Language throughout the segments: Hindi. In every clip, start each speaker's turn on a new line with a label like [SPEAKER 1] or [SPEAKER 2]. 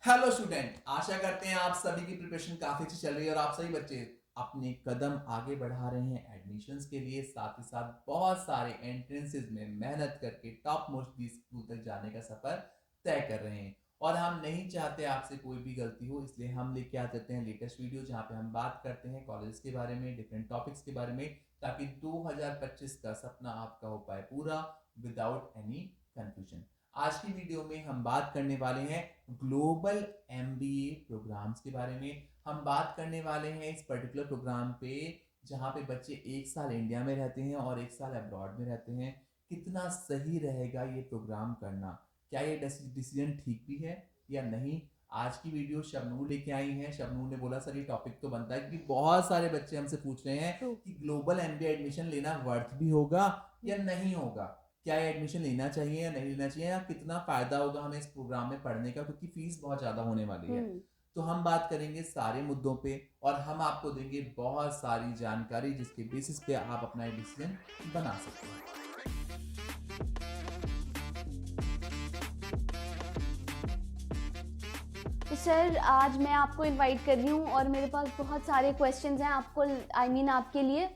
[SPEAKER 1] हेलो स्टूडेंट, आशा करते हैं आप सभी की प्रिपरेशन काफी अच्छी चल रही है और आप सभी बच्चे अपने कदम आगे बढ़ा रहे हैं एडमिशन्स के लिए। साथ ही साथ बहुत सारे एंट्रेंसेस में मेहनत करके टॉप मोस्ट स्कूल तक जाने का सफर तय कर रहे हैं। और हम नहीं चाहते आपसे कोई भी गलती हो, इसलिए हम लेके आ जाते हैं लेटेस्ट वीडियो जहाँ पे हम बात करते हैं कॉलेज के बारे में, डिफरेंट टॉपिक्स के बारे में, ताकि 2025 का सपना आपका हो पाए पूरा विदाउट एनी कंफ्यूजन। आज की वीडियो में हम बात करने वाले हैं ग्लोबल एमबीए प्रोग्राम्स के बारे में। हम बात करने वाले हैं इस पर्टिकुलर प्रोग्राम पे जहाँ पे बच्चे एक साल इंडिया में रहते हैं और एक साल अब्रॉड में रहते हैं। कितना सही रहेगा ये प्रोग्राम करना, क्या ये डिसीजन ठीक भी है या नहीं? आज की वीडियो शबनूर लेके आई हैं। शबनूर ने बोला सर ये टॉपिक तो बनता है, क्योंकि बहुत सारे बच्चे हमसे पूछ रहे हैं
[SPEAKER 2] ट्रू।
[SPEAKER 1] कि ग्लोबल एमबीए एडमिशन लेना वर्थ भी होगा या नहीं होगा, क्या एडमिशन लेना चाहिए या नहीं लेना चाहिए, या कितना फायदा होगा हमें इस प्रोग्राम में पढ़ने का, क्योंकि फीस बहुत ज्यादा होने वाली है।
[SPEAKER 2] हम्म।
[SPEAKER 1] तो हम बात करेंगे सारे मुद्दों पे और हम आपको देंगे बहुत सारी जानकारी जिसके बेसिस पे आप अपना डिसीजन बना सकते हैं।
[SPEAKER 2] तो सर आज मैं आपको इनवाइट कर रही हूँ और मेरे पास बहुत सारे क्वेश्चंस हैं आपको, आपके लिए,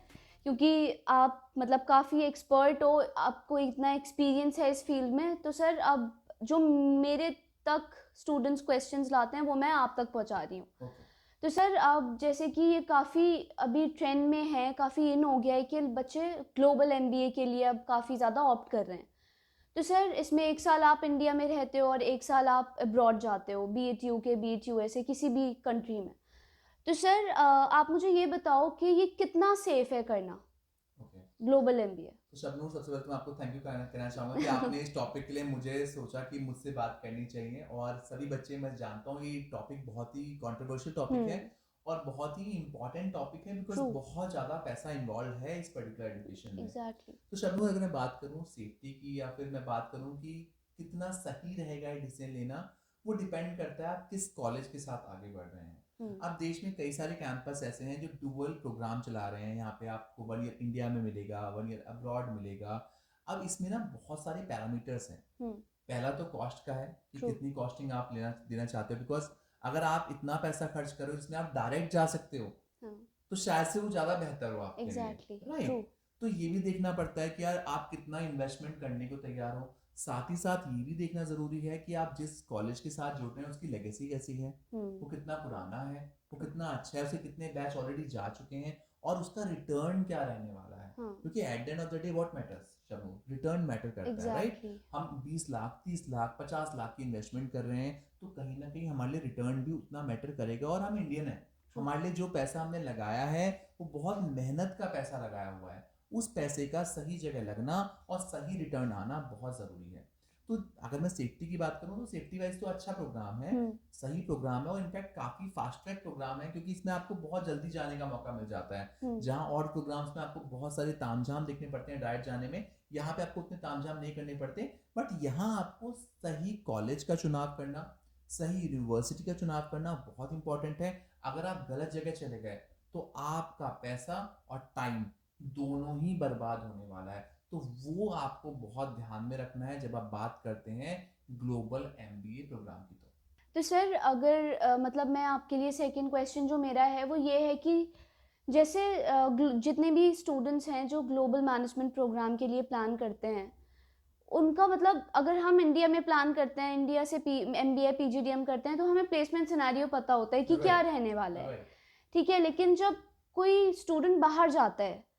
[SPEAKER 2] क्योंकि आप मतलब काफ़ी एक्सपर्ट हो, आपको इतना एक्सपीरियंस है इस फील्ड में। तो सर अब जो मेरे तक स्टूडेंट्स क्वेश्चंस लाते हैं वो मैं आप तक पहुँचा रही हूँ।
[SPEAKER 1] ओके।
[SPEAKER 2] तो सर अब जैसे कि ये काफ़ी अभी ट्रेंड में है, काफ़ी इन हो गया है कि बच्चे ग्लोबल एमबीए के लिए अब काफ़ी ज़्यादा ऑप्ट कर रहे हैं। तो सर इसमें एक साल आप इंडिया में रहते हो और एक साल आप अब्रॉड जाते हो, be it UK, be it USA, किसी भी कंट्री में। तो सर आप मुझे ये बताओ कि ये कितना सेफ है करना,
[SPEAKER 1] ओके।
[SPEAKER 2] Global MBA.
[SPEAKER 1] तो शबनूर, सबसे पहले तो मैं आपको थैंक यू कहना चाहूँगा कि आपने इस टॉपिक के लिए मुझे सोचा कि मुझसे बात करनी चाहिए। और सभी बच्चे, मैं जानता हूँ ये टॉपिक बहुत ही कंट्रोवर्शियल टॉपिक है और बहुत ही इंपॉर्टेंट टॉपिक है, बिकॉज
[SPEAKER 2] ट्रू।
[SPEAKER 1] बहुत ज़्यादा पैसा इन्वॉल्व है इस पर्टिकुलर एजुकेशन में।
[SPEAKER 2] एग्जैक्टली।
[SPEAKER 1] तो शबनूर, अगर मैं बात करूँ सेफ्टी की या फिर मैं बात करूँ कि कितना सही रहेगा ये डिसीजन लेना, वो डिपेंड करता है आप किस कॉलेज के साथ आगे बढ़ रहे हैं। अब देश में कई सारे कैंपस ऐसे हैं जो डुअल प्रोग्राम चला रहे हैं। यहाँ पे आपको 1 ईयर इंडिया में मिलेगा, 1 ईयर अब्रॉड मिलेगा। अब इसमें ना बहुत सारे पैरामीटर्स हैं। पहला तो कॉस्ट का है कि
[SPEAKER 2] ट्रू।
[SPEAKER 1] कितनी कॉस्टिंग आप लेना देना चाहते हो, बिकॉज अगर आप इतना पैसा खर्च करो जिसमें आप डायरेक्ट जा सकते हो
[SPEAKER 2] हाँ।
[SPEAKER 1] तो शायद से वो ज़्यादा बेहतर हो आपके लिए।
[SPEAKER 2] एग्जैक्टली। ट्रू।
[SPEAKER 1] राइट। तो ये भी देखना पड़ता है कि यार आप कितना इन्वेस्टमेंट करने को तैयार हो। साथ ही साथ ये भी देखना ज़रूरी है कि आप जिस कॉलेज के साथ जुड़ रहे हैं उसकी लेगेसी कैसी है, वो कितना पुराना है, वो कितना अच्छा है, उसे कितने बैच ऑलरेडी जा चुके हैं और उसका रिटर्न क्या रहने वाला है।
[SPEAKER 2] हाँ।
[SPEAKER 1] क्योंकि at the end of the day what matters, Sharmu, return matter करता है। राइट।
[SPEAKER 2] एग्जैक्टली।
[SPEAKER 1] हम 20 लाख, 30 लाख, 50 लाख की इन्वेस्टमेंट कर रहे हैं तो कहीं ना कहीं हमारे लिए रिटर्न भी उतना मैटर करेगा। और हम इंडियन है,
[SPEAKER 2] ट्रू।
[SPEAKER 1] हमारे लिए जो पैसा हमने लगाया है वो बहुत मेहनत का पैसा लगाया हुआ है। उस पैसे का सही जगह लगना और सही रिटर्न आना बहुत ज़रूरी है। तो अगर मैं सेफ्टी की बात करूं तो सेफ्टी वाइज तो अच्छा प्रोग्राम है, सही प्रोग्राम है और इनफैक्ट काफ़ी फास्ट ट्रैक प्रोग्राम है, क्योंकि इसमें आपको बहुत जल्दी जाने का मौका मिल जाता है। जहां और प्रोग्राम्स में आपको बहुत सारे तामझाम देखने पड़ते हैं डायरेक्ट जाने में, यहाँ पे आपको उतने तामझाम नहीं करने पड़ते। बट यहाँ आपको सही कॉलेज का चुनाव करना, सही यूनिवर्सिटी का चुनाव करना बहुत इंपॉर्टेंट है। अगर आप गलत जगह चले गए तो आपका पैसा और टाइम दोनों ही बर्बाद होने वाला है। तो वो आपको बहुत ध्यान में रखना है जब आप बात करते हैं ग्लोबल एमबीए प्रोग्राम की।
[SPEAKER 2] तो सर अगर मतलब मैं आपके लिए सेकंड क्वेश्चन जो मेरा है वो ये है कि जैसे जितने भी स्टूडेंट्स हैं जो ग्लोबल मैनेजमेंट प्रोग्राम के लिए प्लान करते हैं, उनका मतलब अगर हम इंडिया में प्लान करते हैं, इंडिया से एमबीए पीजीडीएम करते हैं, तो हमें प्लेसमेंट सिनेरियो पता होता है कि क्या
[SPEAKER 1] राइट।
[SPEAKER 2] रहने वाला है।
[SPEAKER 1] राइट।
[SPEAKER 2] ठीक है, लेकिन जब कोई स्टूडेंट बाहर जाता है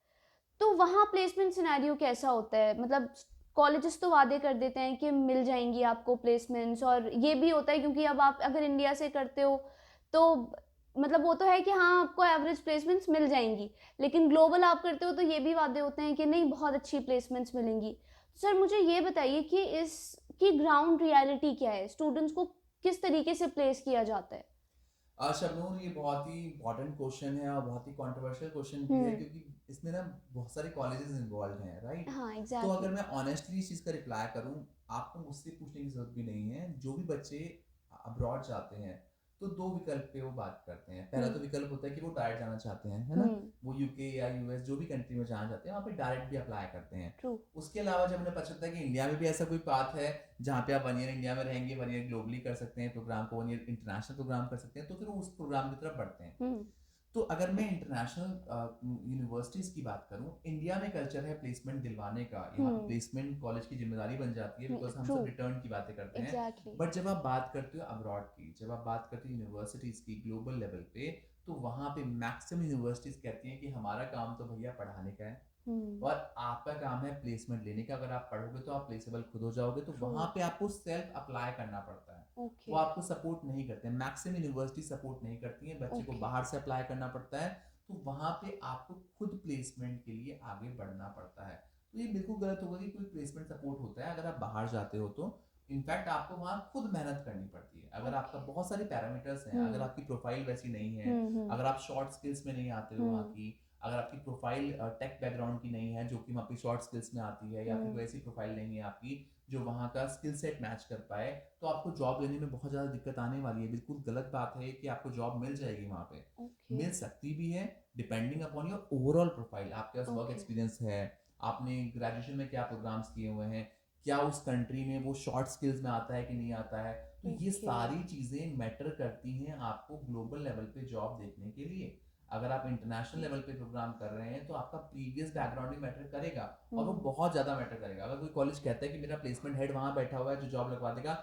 [SPEAKER 2] तो वहाँ प्लेसमेंट सिनेरियो कैसा होता है? मतलब कॉलेजेस तो वादे कर देते हैं कि मिल जाएंगी आपको प्लेसमेंट्स, और ये भी होता है क्योंकि अब आप अगर इंडिया से करते हो तो मतलब वो तो है कि हाँ आपको एवरेज प्लेसमेंट्स मिल जाएंगी, लेकिन ग्लोबल आप करते हो तो ये भी वादे होते हैं कि नहीं बहुत अच्छी प्लेसमेंट्स मिलेंगी। सर मुझे ये बताइए कि इसकी ग्राउंड रियलिटी क्या है, स्टूडेंट्स को किस तरीके से प्लेस किया जाता है?
[SPEAKER 1] शबनूर, ये बहुत ही इंपॉर्टेंट क्वेश्चन है और बहुत ही कंट्रोवर्शियल क्वेश्चन भी है, क्योंकि इसमें ना बहुत सारे कॉलेजेस इन्वॉल्व हैं। राइट।
[SPEAKER 2] हाँ
[SPEAKER 1] तो अगर
[SPEAKER 2] एग्जैक्टली।
[SPEAKER 1] मैं ऑनेस्टली इस चीज़ का रिप्लाई करूं, आपको मुझसे पूछने की जरूरत भी नहीं है। जो भी बच्चे अब्रॉड जाते हैं तो दो विकल्प पे वो बात करते हैं। पहला तो विकल्प होता है कि वो डायरेक्ट जाना चाहते हैं, है ना?
[SPEAKER 2] हम्म।
[SPEAKER 1] वो यूके या यूएस जो भी कंट्री में जाना चाहते हैं वहाँ पे डायरेक्ट भी अप्लाई करते हैं।
[SPEAKER 2] ट्रू।
[SPEAKER 1] उसके अलावा जब उन्हें पता चलता है कि इंडिया में भी ऐसा कोई पाथ है जहाँ पे आप 1 ईयर इंडिया में रहेंगे, 1 ईयर ग्लोबली कर सकते हैं प्रोग्राम को, 1 ईयर इंटरनेशनल प्रोग्राम कर सकते हैं, तो फिर वो उस प्रोग्राम की तरफ बढ़ते हैं। तो अगर मैं इंटरनेशनल यूनिवर्सिटीज की बात करूं, इंडिया में कल्चर है प्लेसमेंट दिलवाने का, यहाँ पे प्लेसमेंट कॉलेज की जिम्मेदारी बन जाती है बिकॉज हम सब रिटर्न की बातें करते हैं।
[SPEAKER 2] एग्जैक्टली।
[SPEAKER 1] बट जब आप बात करते हो अब्रॉड की, जब आप बात करते हो यूनिवर्सिटीज की ग्लोबल लेवल पे, तो वहाँ पे मैक्सिमम यूनिवर्सिटीज कहती हैं कि हमारा काम तो भैया पढ़ाने का है और आपका काम है प्लेसमेंट लेने का। अगर आप पढ़ोगे तो आप प्लेसेबल खुद हो जाओगे, तो वहाँ पे आपको सेल्फ अप्लाई करना पड़ता है। वो आपको सपोर्ट नहीं करते हैं, मैक्सिमम यूनिवर्सिटी सपोर्ट नहीं करती है, बच्चे को बाहर से अप्लाई करना पड़ता है। तो वहाँ पे आपको खुद प्लेसमेंट के लिए आगे बढ़ना पड़ता है। तो ये बिल्कुल गलत होगा कि कोई प्लेसमेंट सपोर्ट होता है अगर आप बाहर जाते हो तो। इनफैक्ट आपको वहाँ खुद मेहनत करनी पड़ती है। अगर आपका बहुत सारे पैरामीटर्स हैं, अगर आपकी प्रोफाइल वैसी नहीं है, अगर आप शॉर्ट स्किल्स में नहीं आते हो वहाँ की, अगर आपकी प्रोफाइल टेक बैकग्राउंड की नहीं है जो कि वहाँ पे शॉर्ट स्किल्स में आती है, या फिर कोई ऐसी प्रोफाइल नहीं है आपकी जो वहाँ का स्किल सेट मैच कर पाए, तो आपको जॉब लेने में बहुत ज़्यादा दिक्कत आने वाली है। बिल्कुल गलत बात है कि आपको जॉब मिल जाएगी वहाँ पे, मिल सकती भी है depending upon your overall profile. आपके पास वर्क एक्सपीरियंस है, आपने ग्रेजुएशन में क्या प्रोग्राम्स किए हुए हैं, क्या उस कंट्री में वो शॉर्ट स्किल्स में आता है कि नहीं आता है, तो ये सारी चीज़ें मैटर करती हैं आपको ग्लोबल लेवल पे जॉब देखने के लिए। अगर आप इंटरनेशनल लेवल पे प्रोग्राम कर रहे हैं तो आपका प्रीवियस बैकग्राउंड भी मैटर करेगा, और वो बहुत ज़्यादा मैटर करेगा। अगर कोई कॉलेज कहता है कि मेरा प्लेसमेंट हेड वहाँ बैठा हुआ है जो जॉब लगवा देगा,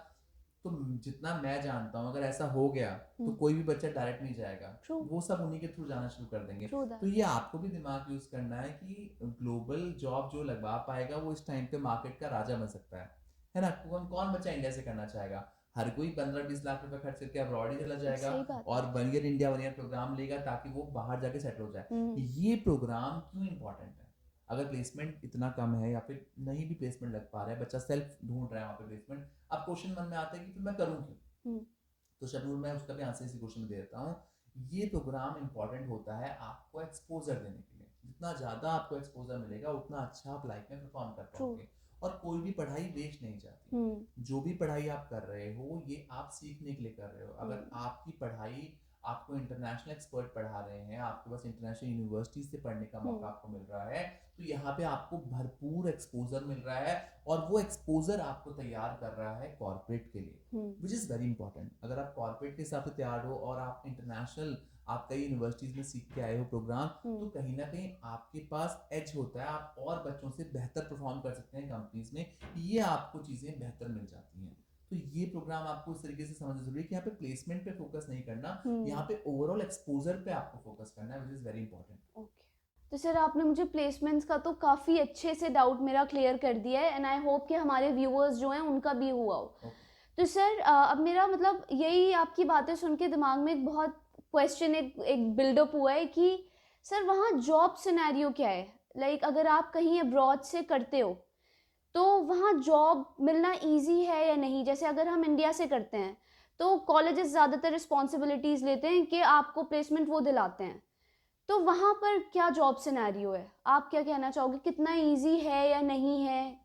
[SPEAKER 1] तो जितना मैं जानता हूँ अगर ऐसा हो गया तो कोई भी बच्चा डायरेक्ट नहीं जाएगा, वो सब उन्हीं के थ्रू जाना शुरू कर देंगे। तो ये आपको भी दिमाग यूज करना है कि ग्लोबल जॉब जो लगवा पाएगा वो इस टाइम पे मार्केट का राजा बन सकता है ना? कौन बच्चा इंडिया से करना चाहेगा? हर कोई 15-20 लाख रुपए खर्च करके अब्रॉड ही चला जाएगा और 1 ईयर इंडिया 1 ईयर प्रोग्राम लेगा ताकि वो बाहर जाके सेटल हो जाए। ये प्रोग्राम क्यों इंपॉर्टेंट है? अगर प्लेसमेंट इतना कम है या फिर नहीं भी प्लेसमेंट लग पा रहा है, बच्चा सेल्फ ढूंढ रहा है वहाँ पे प्लेसमेंट, अब क्वेश्चन मन में आता है कि फिर मैं करूँ क्यों? तो शबनूर, मैं उसका भी आंसर इसी क्वेश्चन में दे देता हूँ। ये प्रोग्राम इंपॉर्टेंट होता है आपको एक्सपोजर देने के लिए। जितना ज़्यादा आपको एक्सपोजर मिलेगा उतना अच्छा आप लाइफ में परफॉर्म कर पाओगे। और कोई भी पढ़ाई वेस्ट नहीं जाती। जो भी पढ़ाई आप कर रहे हो ये आप सीखने के लिए कर रहे हो। अगर आपकी पढ़ाई आपको इंटरनेशनल एक्सपर्ट पढ़ा रहे हैं, आपके पास इंटरनेशनल यूनिवर्सिटी से पढ़ने का मौका आपको मिल रहा है, तो यहाँ पे आपको भरपूर एक्सपोजर मिल रहा है और वो एक्सपोजर आपको तैयार कर रहा है कॉर्पोरेट के लिए, विच इज़ वेरी इंपॉर्टेंट। अगर आप कॉर्पोरेट के हिसाब से तैयार हो और आप इंटरनेशनल, आप कई यूनिवर्सिटीज़ में सीख के आए हो प्रोग्राम, तो कहीं ना कहीं आपके पास एज होता है, आप और बच्चों से बेहतर परफॉर्म कर सकते हैं कंपनीज में, ये आपको चीज़ें बेहतर मिल जाती हैं। तो ये प्रोग्राम आपको इस तरीके से समझना जरूरी है कि यहाँ पे प्लेसमेंट पे फोकस नहीं करना, यहाँ पे ओवरऑल एक्सपोजर पे आपको फोकस करना है, विच इज़ वेरी इंपॉर्टेंट।
[SPEAKER 2] तो सर आपने मुझे प्लेसमेंट्स का तो काफ़ी अच्छे से डाउट मेरा क्लियर कर दिया है, एंड आई होप कि हमारे व्यूअर्स जो हैं उनका भी हुआ हो। तो सर अब मेरा मतलब यही आपकी बातें सुन के दिमाग में एक बहुत क्वेश्चन, एक बिल्डअप हुआ है कि सर वहाँ जॉब सिनेरियो क्या है? लाइक अगर आप कहीं अब्रॉड से करते हो तो वहाँ जॉब मिलना इजी है या नहीं? जैसे अगर हम इंडिया से करते हैं तो कॉलेजेस ज़्यादातर रिस्पॉन्सिबिलिटीज़ लेते हैं कि आपको प्लेसमेंट वो दिलाते हैं, तो वहाँ पर क्या जॉब सिनेरियो है? आप क्या कहना चाहोगे, कितना इजी है या नहीं है?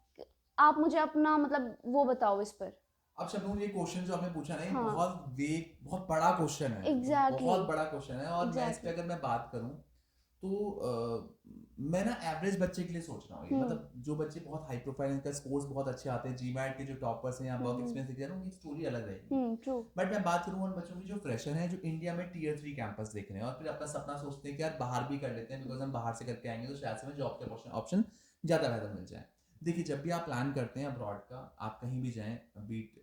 [SPEAKER 2] आप मुझे अपना मतलब वो बताओ इस पर।
[SPEAKER 1] अब शबनूर, ये क्वेश्चन जो आपने पूछा ना, ये
[SPEAKER 2] हाँ।
[SPEAKER 1] बहुत वेग, बहुत बड़ा क्वेश्चन है।
[SPEAKER 2] एग्जैक्टली।
[SPEAKER 1] बहुत बड़ा क्वेश्चन है और मैं इस पे अगर मैं बात करूं तो मैं ना एवरेज बच्चे के लिए सोच रहा हूँ ये, मतलब जो बच्चे बहुत हाई प्रोफाइल, इनका स्कोर्स बहुत अच्छे आते हैं, जीमैट के जो टॉपर्स हैं या वर्क एक्सपीरियंस दिख रहे हैं, उनकी स्टोरी अलग रहेगी। बट मैं बात करूँ उन बच्चों की जो फ्रेशर हैं, जो इंडिया में Tier 3 कैंपस देख रहे हैं और फिर अपना सपना सोचते हैं कि यार बाहर भी कर लेते हैं, बिकॉज हम बाहर से करके आएंगे तो शायद से हमें जॉब के ऑप्शन ज़्यादा बेहतर मिल जाए। देखिए, जब भी आप प्लान करते हैं अब्रॉड का, आप कहीं भी जाएं, बीट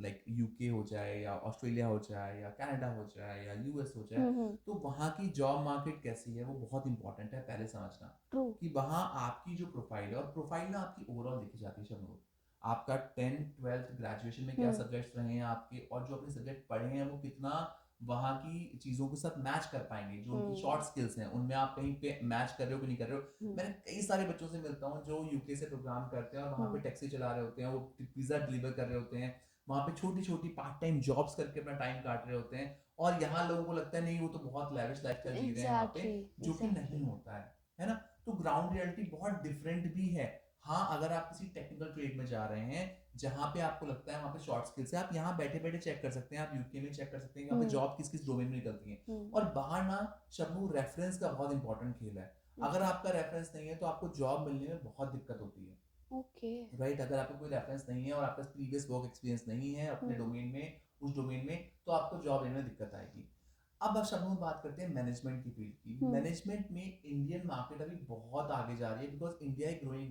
[SPEAKER 1] लाइक यूके हो जाए या ऑस्ट्रेलिया हो जाए या कनाडा हो जाए या यूएस हो जाए, तो वहाँ की जॉब मार्केट कैसी है वो बहुत इंपॉर्टेंट है पहले समझना। कि वहाँ आपकी जो प्रोफाइल है, और प्रोफाइल ना आपकी ओवरऑल देखी जाती है शबनूर, आपका 10th 12th ग्रेजुएशन में क्या सब्जेक्ट्स रहे हैं आपके, और जो अपने सब्जेक्ट पढ़े हैं वो कितना वहाँ की चीज़ों के साथ मैच कर पाएंगे, जो उनकी शॉर्ट स्किल्स हैं उनमें आप कहीं पे मैच कर रहे हो कि नहीं कर रहे हो। मैंने कई सारे बच्चों से मिलता हूँ जो यूके से प्रोग्राम करते हैं और वहाँ पे टैक्सी चला रहे होते हैं, वो पिज़्ज़ा डिलीवर कर रहे होते हैं, वहाँ पे छोटी छोटी पार्ट टाइम जॉब्स करके अपना टाइम काट रहे होते हैं, और यहाँ लोगों को लगता है नहीं वो तो बहुत लैविश लाइफस्टाइल जी रहे हैं वहाँ पे, जो कि नहीं होता है ना? तो ग्राउंड रियलिटी बहुत डिफरेंट भी है। हाँ, अगर आप किसी टेक्निकल ट्रेड में जा रहे हैं, जहाँ पे आपको लगता है वहाँ पे शॉर्ट स्किल्स है, आप यहाँ बैठे बैठे चेक कर सकते हैं, आप यूके में चेक कर सकते हैं यहाँ पे
[SPEAKER 2] हम्म
[SPEAKER 1] जॉब किस किस डोमेन में निकलती है।
[SPEAKER 2] हम्म
[SPEAKER 1] और बाहर ना शबनू रेफरेंस का बहुत इंपॉर्टेंट खेल है। अगर आपका रेफरेंस नहीं है तो आपको जॉब मिलने में बहुत दिक्कत होती है,
[SPEAKER 2] ओके
[SPEAKER 1] राइट? अगर आपको कोई रेफरेंस नहीं है और आपका प्रीवियस वर्क एक्सपीरियंस नहीं है अपने डोमेन में, उस डोमेन में, तो आपको जॉब लेने में दिक्कत आएगी। अब शब्दों में बात करते हैं मैनेजमेंट की फील्ड की।
[SPEAKER 2] हम्म
[SPEAKER 1] मैनेजमेंट में इंडियन मार्केट अभी बहुत आगे जा रही है, बिकॉज इंडिया एक ग्रोइंग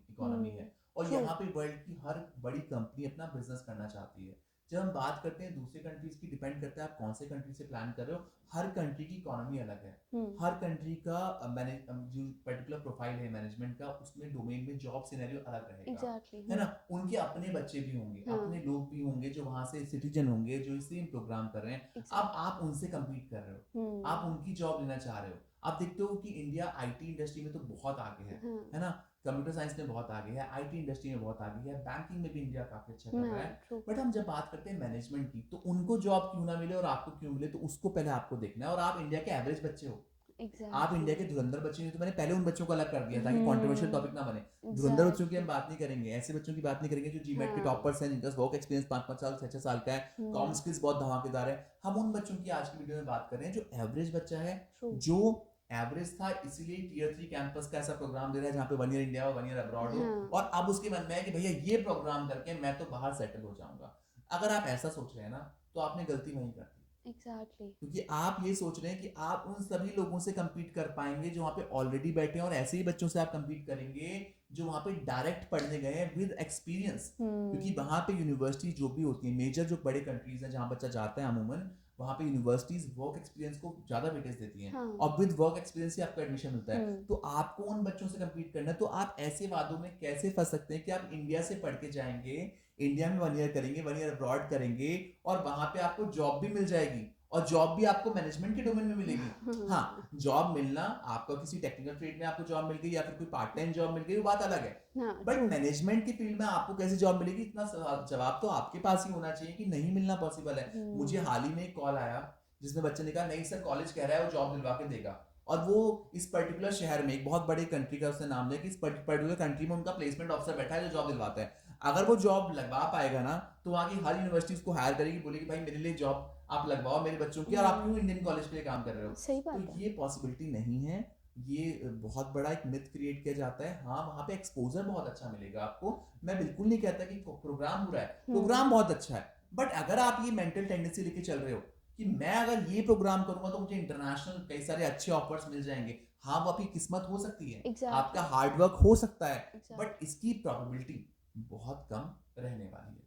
[SPEAKER 1] इकोनॉमी है और
[SPEAKER 2] ट्रू
[SPEAKER 1] यहाँ पे वर्ल्ड की हर बड़ी कंपनी अपना बिजनेस करना चाहती है। जब हम बात करते हैं दूसरे कंट्रीज की, डिपेंड करता है आप कौन से कंट्री से प्लान कर रहे हो। हर कंट्री की इकोनॉमी अलग है, हर कंट्री का मैनेज जो पर्टिकुलर प्रोफाइल है मैनेजमेंट का, उसमें डोमेन में जॉब सिनेरियो अलग रहेगा,
[SPEAKER 2] एग्जैक्टली
[SPEAKER 1] है ना? उनके अपने बच्चे भी होंगे,
[SPEAKER 2] हाँ
[SPEAKER 1] अपने लोग भी होंगे जो वहां से सिटीजन होंगे जो सेम प्रोग्राम कर रहे हैं। अब
[SPEAKER 2] एग्जैक्ट
[SPEAKER 1] आप उनसे कम्पीट कर रहे हो, आप
[SPEAKER 2] हम्म
[SPEAKER 1] उनकी जॉब लेना चाह रहे हो। आप देखते हो कि इंडिया आईटी इंडस्ट्री में तो बहुत आगे है ना? कंप्यूटर साइंस में बहुत आगे है, आईटी इंडस्ट्री में बहुत आगे है, बैंकिंग में भी इंडिया काफी अच्छा कर रहा है।
[SPEAKER 2] ट्रू
[SPEAKER 1] बट हम जब बात करते हैं मैनेजमेंट की, तो उनको जॉब क्यों ना मिले और आपको क्यों मिले, तो उसको पहले आपको देखना है। और आप इंडिया के एवरेज बच्चे हो, आप इंडिया के
[SPEAKER 2] एग्जैक्टली
[SPEAKER 1] धुरंधर बच्चे नहीं, तो मैंने पहले उन बच्चों को अलग कर दिया ताकि कंट्रोवर्शियल टॉपिक ना बने। धुरंधर बच्चों की हम
[SPEAKER 2] एग्जैक्टली
[SPEAKER 1] बात नहीं करेंगे, ऐसे बच्चों की बात नहीं करेंगे जो जीमेट के
[SPEAKER 2] हाँ
[SPEAKER 1] टॉपर्स हैं, जिनका वर्क एक्सपीरियंस 5-5 साल 6-6 साल का है, कॉम स्किल्स बहुत धमाकेदार है। हम उन बच्चों की आज की वीडियो में बात कर रहे हैं जो एवरेज बच्चा है,
[SPEAKER 2] ट्रू
[SPEAKER 1] जो एवरेज था, इसीलिए टियर 3 कैंपस का ऐसा प्रोग्राम दे रहा है जहाँ पे 1 ईयर इंडिया हो 1 ईयर अब्रॉड हो,
[SPEAKER 2] हाँ
[SPEAKER 1] और अब उसके मन में है कि भैया ये प्रोग्राम करके मैं तो बाहर सेटल हो जाऊंगा। अगर आप ऐसा सोच रहे हैं ना, तो आपने गलती वहीं कर दी,
[SPEAKER 2] एग्जैक्टली
[SPEAKER 1] क्योंकि आप ये सोच रहे हैं कि आप उन सभी लोगों से compete कर पाएंगे जो वहाँ पे ऑलरेडी बैठे हैं, और ऐसे ही बच्चों से आप compete करेंगे जो वहाँ पे डायरेक्ट पढ़ने गए हैं विद एक्सपीरियंस। क्योंकि वहाँ पे यूनिवर्सिटी जो भी होती है, मेजर जो बड़े कंट्रीज हैं जहाँ बच्चा जाता है अमूमन, वहाँ पे यूनिवर्सिटीज वर्क एक्सपीरियंस को ज्यादा वेटेज देती हैं,
[SPEAKER 2] हाँ
[SPEAKER 1] और विद वर्क एक्सपीरियंस ही आपको एडमिशन मिलता है। तो आपको उन बच्चों से compete करना है। तो आप ऐसे वादों में कैसे फंस सकते हैं कि आप इंडिया से पढ़ के जाएंगे, इंडिया में 1 ईयर करेंगे, 1 ईयर अब्रॉड करेंगे, और वहां पे आपको जॉब भी मिल जाएगी, और जॉब भी आपको मैनेजमेंट के डोमेन में मिलेगी। हाँ, जॉब मिलना, आपका किसी टेक्निकल फील्ड में आपको जॉब मिल गई या फिर कोई पार्ट टाइम जॉब मिल गई, वो बात अलग है।
[SPEAKER 2] हाँ
[SPEAKER 1] बट
[SPEAKER 2] ट्रू
[SPEAKER 1] मैनेजमेंट की फील्ड में आपको कैसे जॉब मिलेगी, इतना जवाब तो आपके पास ही होना चाहिए कि नहीं मिलना पॉसिबल है। मुझे हाल ही में एक कॉल आया जिसमें बच्चे ने कहा नहीं सर, कॉलेज कह रहा है वो जॉब दिलवा के देगा, और वो इस पर्टिकुलर शहर में एक बहुत बड़े कंट्री का उसने नाम लिया कि इस पर्टिकुलर कंट्री में उनका प्लेसमेंट ऑफिसर बैठा है जो जॉब दिलवाता है। अगर वो जॉब लगवा पाएगा ना, तो वहाँ की हर यूनिवर्सिटी उसको हायर करेगी, बोलेगी भाई मेरे लिए जॉब आप लगवाओ मेरे बच्चों की, और आप क्यों इंडियन कॉलेज के लिए काम कर रहे हो।
[SPEAKER 2] सही
[SPEAKER 1] तो
[SPEAKER 2] बात है
[SPEAKER 1] ये पॉसिबिलिटी नहीं है, ये बहुत बड़ा एक मिथ क्रिएट किया जाता है। हाँ, वहाँ पे एक्सपोजर बहुत अच्छा मिलेगा आपको, मैं बिल्कुल नहीं कहता कि प्रोग्राम बुरा है, प्रोग्राम बहुत अच्छा है। बट अगर आप ये मेंटल टेंडेंसी लेके चल रहे हो कि मैं अगर ये प्रोग्राम करूंगा तो मुझे इंटरनेशनल कई सारे अच्छे ऑफर्स मिल जाएंगे, हाँ वो आपकी किस्मत हो सकती है, आपका
[SPEAKER 2] एग्जैक्टली
[SPEAKER 1] हार्डवर्क हो सकता है,
[SPEAKER 2] एग्जैक्टली
[SPEAKER 1] बट इसकी प्रोबेबिलिटी बहुत कम रहने वाली है।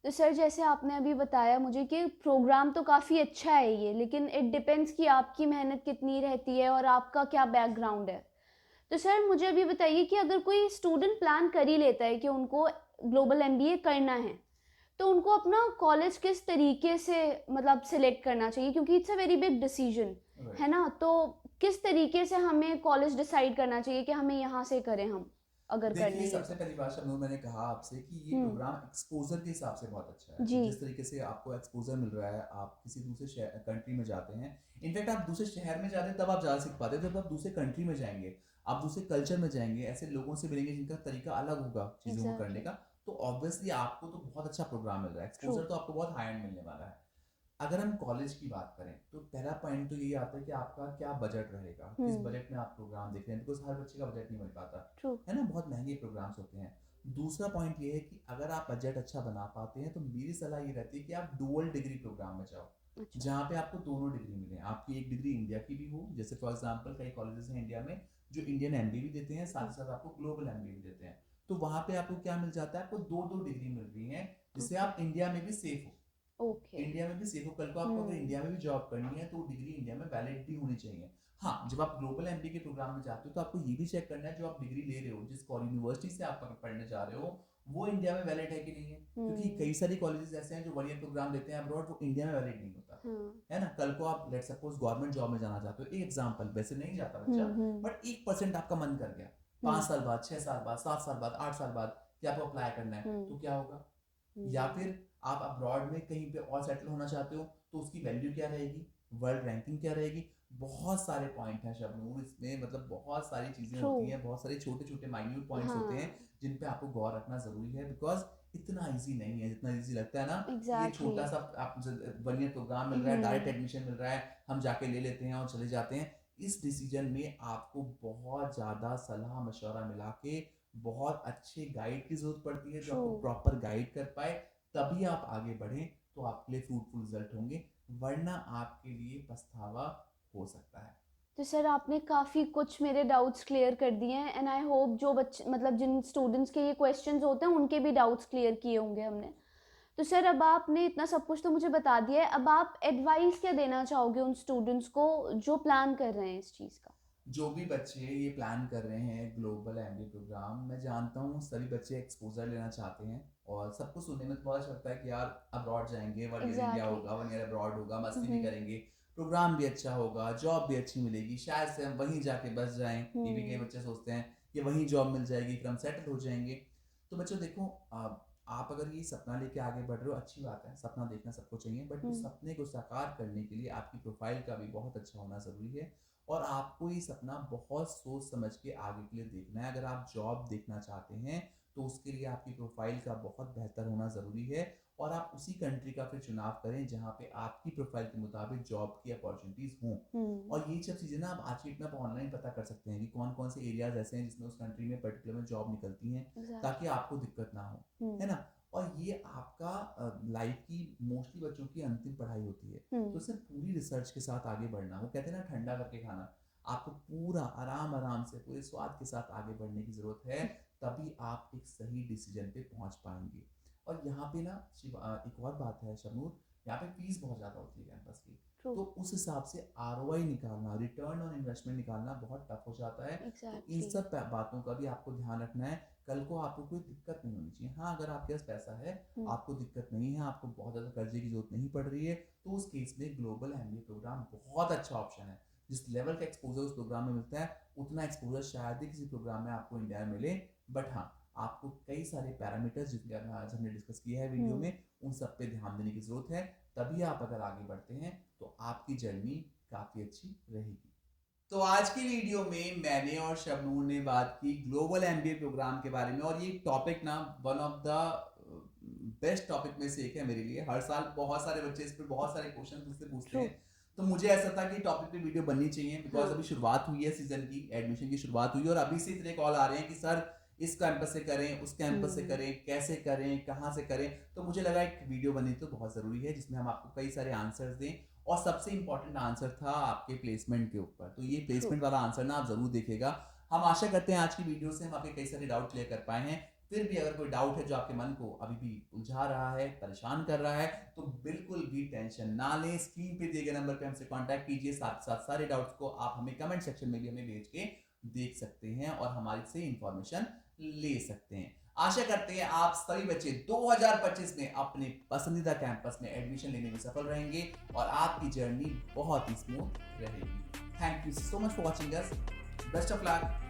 [SPEAKER 2] तो सर जैसे आपने अभी बताया मुझे कि प्रोग्राम तो काफ़ी अच्छा है ये, लेकिन इट डिपेंड्स कि आपकी मेहनत कितनी रहती है और आपका क्या बैकग्राउंड है। तो सर मुझे अभी बताइए कि अगर कोई स्टूडेंट प्लान कर ही लेता है कि उनको ग्लोबल एमबीए करना है, तो उनको अपना कॉलेज किस तरीके से मतलब सिलेक्ट करना चाहिए, क्योंकि it's a very big decision है ना? तो किस तरीके से हमें कॉलेज डिसाइड करना चाहिए कि हमें यहाँ से करें हम अगर करनी
[SPEAKER 1] देखिए,
[SPEAKER 2] है
[SPEAKER 1] सबसे
[SPEAKER 2] तो?
[SPEAKER 1] पहली बात शबनूर, मैंने कहा आपसे कि ये प्रोग्राम एक्सपोजर के हिसाब से बहुत अच्छा है।
[SPEAKER 2] जी
[SPEAKER 1] जिस तरीके से आपको एक्सपोजर मिल रहा है, आप किसी दूसरे कंट्री में जाते हैं, इनफैक्ट आप दूसरे शहर में जाते हैं तब आप ज़्यादा सीख पाते हैं। जब आप दूसरे कंट्री में जाएंगे, आप दूसरे कल्चर में जाएंगे, ऐसे लोगों से मिलेंगे जिनका तरीका अलग होगा चीज़ों को करने
[SPEAKER 2] एग्जैक्टली
[SPEAKER 1] का, तो ऑब्वियसली आपको तो बहुत अच्छा प्रोग्राम मिल रहा है,
[SPEAKER 2] ट्रू
[SPEAKER 1] एक्सपोजर तो आपको बहुत हाई एंड मिलने वाला है। अगर हम कॉलेज की बात करें, तो पहला पॉइंट तो यही आता है कि आपका क्या बजट रहेगा, किस बजट में आप प्रोग्राम देख रहे हैं, बिकॉज हर बच्चे का बजट नहीं बन पाता
[SPEAKER 2] ट्रू
[SPEAKER 1] है ना, बहुत महंगे प्रोग्राम्स होते हैं। दूसरा पॉइंट ये है कि अगर आप बजट अच्छा बना पाते हैं, तो मेरी सलाह ये रहती है कि आप डुअल डिग्री प्रोग्राम में जाओ,
[SPEAKER 2] अच्छा
[SPEAKER 1] जहाँ पे आपको दोनों डिग्री मिले। आपकी एक डिग्री इंडिया की भी हो, जैसे फॉर एग्जांपल कई कॉलेजेस हैं इंडिया में जो इंडियन एमबीए भी देते हैं, साथ ही साथ आपको ग्लोबल एमबीए भी देते हैं। तो वहाँ पे आपको क्या मिल जाता है, आपको दो दो डिग्री मिल रही है, जिससे आप इंडिया में भी सेफ हो,
[SPEAKER 2] ओके
[SPEAKER 1] इंडिया में भी सेफ हो। कल को आपको अगर इंडिया में भी जॉब करनी है, तो वो डिग्री इंडिया में वैलिड भी होनी चाहिए। हाँ, जब आप ग्लोबल एमबीए के प्रोग्राम में जाते हो, तो आपको ये भी चेक करना है जो आप डिग्री ले रहे हो, जिस यूनिवर्सिटी से आप पढ़ने जा रहे हो, वो इंडिया में वैलिड है कि नहीं है। क्योंकि कई सारी कॉलेजेस ऐसे हैं जो 1 ईयर प्रोग्राम देते हैं अब्रॉड, वो इंडिया में वैलिड नहीं होता है ना। कल को आप लेट्स सपोज गवर्नमेंट जॉब में जाना चाहते हो, एक एग्जांपल, वैसे नहीं जाता बच्चा, बट 1% आपका मन कर गया 5 साल बाद, 6 साल बाद, 7 साल बाद, 8 साल बाद कि आपको अप्लाई करना है, तो क्या होगा? या फिर आप अब्रॉड में कहीं पे और सेटल होना चाहते हो, तो उसकी वैल्यू क्या रहेगी, वर्ल्ड रैंकिंग क्या रहेगी, बहुत सारे पॉइंट हैं शबनूर इसमें, मतलब बहुत सारी चीजें
[SPEAKER 2] ट्रू
[SPEAKER 1] होती हैं, बहुत सारे छोटे छोटे माइन्यूट पॉइंट्स होते हैं
[SPEAKER 2] हाँ
[SPEAKER 1] जिन पे आपको गौर रखना जरूरी है। बिकॉज इतना इजी नहीं है जितना इजी लगता है ना। ये
[SPEAKER 2] एग्जैक्टली।
[SPEAKER 1] छोटा सा आप 1 ईयर प्रोग्राम मिल रहा है, डायरेक्ट
[SPEAKER 2] हम्म।
[SPEAKER 1] एडमिशन मिल रहा है, हम जाके ले लेते हैं और चले जाते हैं। इस डिसीजन में आपको बहुत ज़्यादा सलाह मशवरा मिला के बहुत अच्छे गाइड की ज़रूरत पड़ती है जो
[SPEAKER 2] ट्रू।
[SPEAKER 1] आपको प्रॉपर गाइड कर पाए, तभी आप आगे बढ़ें तो आपके लिए फ्रूटफुल रिजल्ट होंगे, वरना आपके लिए पछतावा हो सकता है।
[SPEAKER 2] तो सर आपने काफ़ी कुछ मेरे डाउट्स क्लियर कर दिए हैं, एंड आई होप जो बच्चे मतलब जिन स्टूडेंट्स के ये क्वेश्चंस होते हैं उनके भी डाउट्स क्लियर किए होंगे हमने। तो सर अब आपने इतना सब कुछ तो मुझे बता दिया है, अब आप एडवाइस क्या देना चाहोगे उन स्टूडेंट्स को जो प्लान कर रहे हैं इस चीज़ का?
[SPEAKER 1] जो भी बच्चे ये प्लान कर रहे हैं ग्लोबल एमबीए प्रोग्राम, मैं जानता हूँ सभी बच्चे एक्सपोजर लेना चाहते हैं, और सबको सुनने में तो बहुत अच्छा लगता है कि यार अब्रॉड जाएंगे, 1 ईयर इंडिया
[SPEAKER 2] एग्जैक्टली।
[SPEAKER 1] होगा, 1 ईयर अब्रॉड होगा, मस्ती भी
[SPEAKER 2] हम्म।
[SPEAKER 1] करेंगे, प्रोग्राम भी अच्छा होगा, जॉब भी अच्छी मिलेगी, शायद से हम वहीं जाके बस जाएं, ये भी कई बच्चे सोचते हैं कि वहीं जॉब मिल जाएगी फिर हम सेटल हो जाएंगे। तो बच्चों देखो, आप अगर ये सपना लेके आगे बढ़ रहे हो, अच्छी बात है, सपना देखना सबको चाहिए, बट उस सपने को साकार करने के लिए आपकी प्रोफाइल का भी बहुत अच्छा होना ज़रूरी है, और आपको ये सपना बहुत सोच समझ के आगे के लिए देखना है। अगर आप जॉब देखना चाहते हैं तो उसके लिए आपकी प्रोफाइल का बहुत बेहतर होना ज़रूरी है, और आप उसी कंट्री का फिर चुनाव करें जहाँ पे आपकी प्रोफाइल के मुताबिक जॉब की अपॉर्चुनिटीज़ हों। और ये सब चीज़ें ना आप आज की डेट में आप ऑनलाइन पता कर सकते हैं कि कौन कौन से एरियाज ऐसे हैं जिसमें उस कंट्री में पर्टिकुलर में जॉब निकलती हैं, ताकि आपको दिक्कत ना हो, है ना। और ये आपका लाइफ की मोस्टली बच्चों की अंतिम पढ़ाई होती है, तो सिर्फ पूरी रिसर्च के साथ आगे बढ़ना, वो कहते हैं ना ठंडा करके खाना, आपको पूरा आराम आराम से पूरे स्वाद के साथ आगे बढ़ने की ज़रूरत है, तभी आप एक सही डिसीजन पे पहुंच पाएंगे। और यहाँ पे ना एक और बात है शबनूर, यहाँ पे फीस बहुत ज़्यादा होती है कैंपस की,
[SPEAKER 2] ट्रू।
[SPEAKER 1] तो उस हिसाब से आरओआई निकालना, रिटर्न ऑन इन्वेस्टमेंट निकालना बहुत टफ हो जाता है। तो इन
[SPEAKER 2] एग्जैक्टली।
[SPEAKER 1] सब बातों का भी आपको ध्यान रखना है, कल को आपको कोई दिक्कत नहीं होनी चाहिए। हाँ, अगर आपके पास पैसा है, आपको दिक्कत नहीं है, आपको बहुत ज़्यादा कर्जे की जरूरत नहीं पड़ रही है, तो उस केस में ग्लोबल एमबीए प्रोग्राम बहुत अच्छा ऑप्शन है। जिस लेवल का एक्सपोजर उस प्रोग्राम में मिलता है, उतना एक्सपोजर शायद ही किसी प्रोग्राम में आपको इंडिया में मिले, बट हाँ, आपको कई सारे पैरामीटर्स जिनके आज हमने डिस्कस किया है वीडियो में, उन सब पे ध्यान देने की जरूरत है, तभी आप अगर आगे बढ़ते हैं तो आपकी जर्नी काफ़ी अच्छी रहेगी। तो आज की वीडियो में मैंने और शबनूर ने बात की ग्लोबल एमबीए प्रोग्राम के बारे में, और ये टॉपिक ना one of the best topic में से एक है मेरे लिए। हर साल बहुत सारे बच्चे इस पर बहुत सारे क्वेश्चन मुझसे पूछते हैं, तो मुझे ऐसा था कि टॉपिक पे वीडियो बननी चाहिए, बिकॉज अभी शुरुआत हुई है सीजन की, एडमिशन की शुरुआत हुई है, और अभी से इतने कॉल आ रहे हैं कि सर इस कैंपस से करें, उस कैंपस से करें, कैसे करें, कहाँ से करें। तो मुझे लगा एक वीडियो बनी तो बहुत ज़रूरी है जिसमें हम आपको कई सारे आंसर्स दें, और सबसे इंपॉर्टेंट आंसर था आपके प्लेसमेंट के ऊपर। तो ये प्लेसमेंट वाला आंसर ना आप जरूर देखिएगा। हम आशा करते हैं आज की वीडियो से हम आपके कई सारे डाउट क्लियर कर पाए हैं। फिर भी अगर कोई डाउट है जो आपके मन को अभी भी उलझा रहा है, परेशान कर रहा है, तो बिल्कुल भी टेंशन ना लें। स्क्रीन पे दिए गए नंबर पे हमसे कांटेक्ट कीजिए, साथ साथ सारे डाउट्स को आप हमें कमेंट सेक्शन में भी हमें भेज के देख सकते हैं और हमारे से इंफॉर्मेशन ले सकते हैं। आशा करते हैं आप सभी बच्चे 2025 में अपने पसंदीदा कैंपस में एडमिशन लेने में सफल रहेंगे और आपकी जर्नी बहुत ही स्मूथ रहेगी। Thank you so much for watching us. Best of luck.